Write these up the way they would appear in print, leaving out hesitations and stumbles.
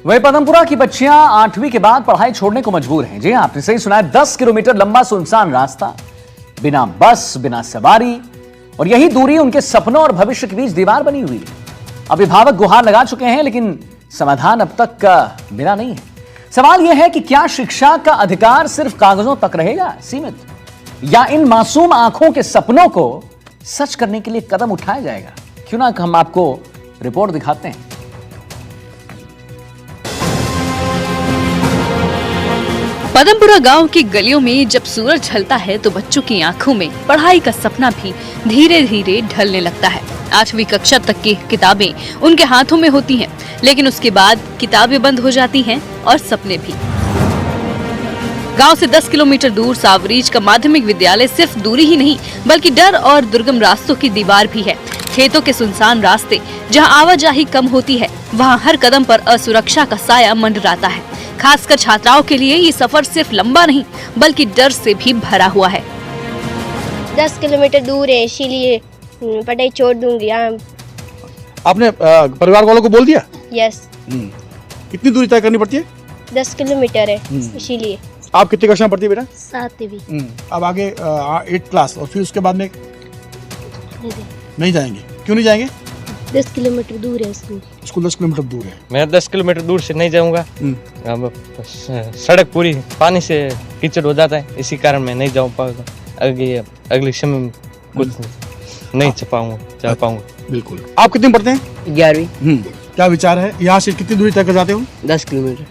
वही पदमपुरा की बच्चियां 8वीं के बाद पढ़ाई छोड़ने को मजबूर हैं। जी आपने सही सुना है, 10 किलोमीटर लंबा सुनसान रास्ता, बिना बस, बिना सवारी, और यही दूरी उनके सपनों और भविष्य के बीच दीवार बनी हुई है। अभिभावक गुहार लगा चुके हैं, लेकिन समाधान अब तक का मिला नहीं है। सवाल यह है कि क्या शिक्षा का अधिकार सिर्फ कागजों तक रहेगा सीमित, या इन मासूम आंखों के सपनों को सच करने के लिए कदम उठाया जाएगा? क्यों ना हम आपको रिपोर्ट दिखाते हैं। पदमपुरा गांव की गलियों में जब सूरज ढलता है तो बच्चों की आंखों में पढ़ाई का सपना भी धीरे धीरे ढलने लगता है। 8वीं कक्षा तक की किताबें उनके हाथों में होती हैं, लेकिन उसके बाद किताबें बंद हो जाती हैं और सपने भी। गांव से 10 किलोमीटर दूर सावरीज का माध्यमिक विद्यालय सिर्फ दूरी ही नहीं बल्कि डर और दुर्गम रास्तों की दीवार भी है। खेतों के सुनसान रास्ते, जहां आवाजाही कम होती है, वहां हर कदम पर असुरक्षा का साया मंडराता है। खासकर छात्राओं के लिए ये सफर सिर्फ लंबा नहीं बल्कि डर से भी भरा हुआ है। 10 किलोमीटर दूर है, इसीलिए पढ़ाई छोड़ दूंगी। आपने परिवार वालों को बोल दिया? यस। कितनी दूरी तय करनी पड़ती है? 10 किलोमीटर है, इसीलिए। आप कितनी कक्षा में पढ़ती है बेटा? 7वीं। अब आगे 8 क्लास, और फिर उसके बाद में नहीं जाएंगे? क्यों नहीं जाएंगे? 10 किलोमीटर दूर है स्कूल। 10 किलोमीटर दूर है। मैं 10 किलोमीटर दूर से नहीं जाऊंगा। अब सड़क पूरी पानी से कीचड़ हो जाता है, इसी कारण मैं नहीं जा पाऊंगा। अगले समय में कुछ नहीं जा पाऊंगा। बिल्कुल। आप कितने पढ़ते हैं? 11वीं। क्या विचार है, यहाँ से कितनी दूरी तय कर जाते हो? 10 किलोमीटर।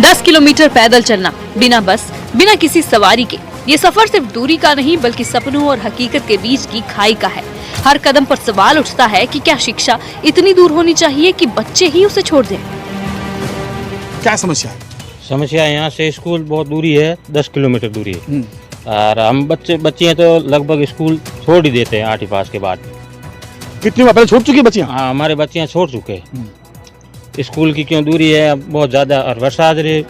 10 किलोमीटर पैदल चलना, बिना बस, बिना किसी सवारी के। ये सफर सिर्फ दूरी का नहीं बल्कि सपनों और हकीकत के बीच की खाई का है। हर कदम पर सवाल उठता है कि क्या शिक्षा इतनी दूर होनी चाहिए कि बच्चे ही उसे छोड़ दें? क्या समस्या है? समस्या यहाँ से स्कूल बहुत दूरी है, 10 किलोमीटर दूरी है, और हम बच्चे तो लगभग स्कूल छोड़ ही देते हैं 8वीं पास के बाद। कितनी बार पहले छोड़ चुकी बच्चियाँ? हाँ, हमारे बच्चियाँ छोड़ चुके हैं। स्कूल की क्यों दूरी है बहुत ज्यादा, और बरसात रे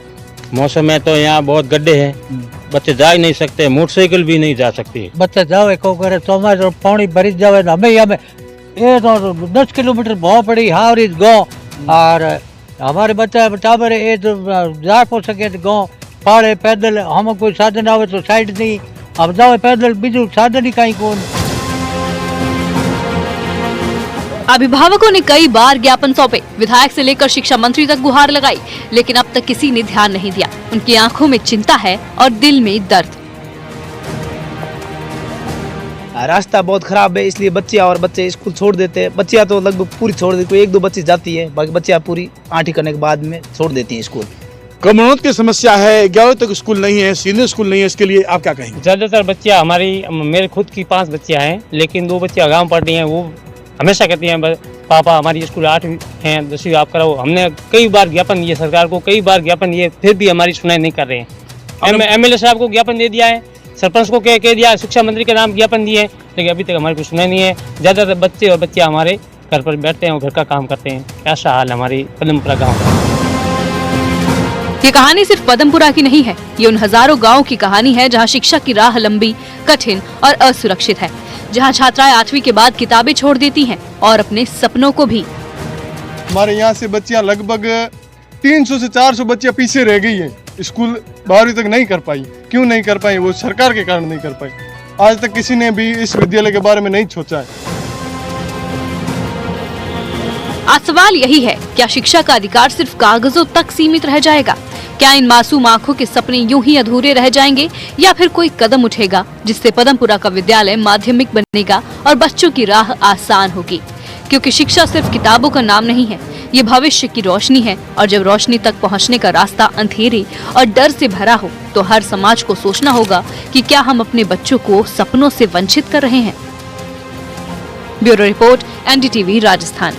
मौसम में तो यहाँ बहुत गड्ढे हैं, बच्चे जा ही नहीं सकते, मोटरसाइकिल भी नहीं जा सकती। बच्चे जावे को करे चौमास और पानी भरी जावे, हमें ये तो 10 किलोमीटर बहुत बड़ी हावरीज गाँव, और हमारे बच्चा टाबर ये तो जा पो सके गाँव पाड़े पैदल, हम कोई साधन आवे तो साइड नहीं, अब जावे पैदल, बीजू साधन ही कहीं कौन। अभिभावकों ने कई बार ज्ञापन सौंपे, विधायक से लेकर शिक्षा मंत्री तक गुहार लगाई, लेकिन अब तक किसी ने ध्यान नहीं दिया। उनकी आंखों में चिंता है और दिल में दर्द। रास्ता बहुत खराब है, इसलिए बच्चे स्कूल छोड़ देते हैं। बच्चियां तो लगभग पूरी छोड़ देती है, 1-2 बच्ची जाती है, बाकी बच्चियां पूरी 8वीं करने के बाद में छोड़ देती है स्कूल। क्रमोन्नत की समस्या है, 11वीं तक स्कूल नहीं है, सीनियर स्कूल नहीं है, इसके लिए आप क्या कहेंगे? ज्यादातर बच्चियाँ मेरे खुद की 5 बच्चियाँ हैं, लेकिन 2 बच्चियाँ गाँव पढ़ रही हैं। वो हमेशा कहती हैं पापा हमारी स्कूल 8वीं हैं, 10वीं आप कराओ। हमने कई बार ज्ञापन दिए सरकार को, कई बार ज्ञापन दिए, फिर भी हमारी सुनाई नहीं कर रहे हैं। MLA साहब को ज्ञापन दे दिया है, सरपंच को कह दिया, शिक्षा मंत्री के नाम ज्ञापन दिए, लेकिन अभी तक हमारी कुछ सुनाई नहीं है। ज्यादातर बच्चे और बच्चियाँ हमारे घर पर बैठते हैं और घर का काम करते हैं। ऐसा हाल हमारी पदमपुरा गाँव का। ये कहानी सिर्फ पदमपुरा की नहीं है, ये उन हजारों गाँव की कहानी है जहाँ शिक्षा की राह लंबी, कठिन और असुरक्षित है, जहाँ छात्राएं 8वीं के बाद किताबें छोड़ देती हैं और अपने सपनों को भी। हमारे यहाँ से बच्चियाँ लगभग 300 से 400 बच्चियाँ पीछे रह गई हैं, स्कूल 12वीं तक नहीं कर पाई। क्यों नहीं कर पाई? वो सरकार के कारण नहीं कर पाई। आज तक किसी ने भी इस विद्यालय के बारे में नहीं सोचा है। आज सवाल यही है, क्या शिक्षा का अधिकार सिर्फ कागजों तक सीमित रह जाएगा? क्या इन मासूम आंखों के सपने यूं ही अधूरे रह जाएंगे, या फिर कोई कदम उठेगा जिससे पदमपुरा का विद्यालय माध्यमिक बनेगा और बच्चों की राह आसान होगी? क्योंकि शिक्षा सिर्फ किताबों का नाम नहीं है, ये भविष्य की रोशनी है, और जब रोशनी तक पहुंचने का रास्ता अंधेरे और डर से भरा हो तो हर समाज को सोचना होगा कि क्या हम अपने बच्चों को सपनों से वंचित कर रहे हैं। Bureau report, NDTV Rajasthan.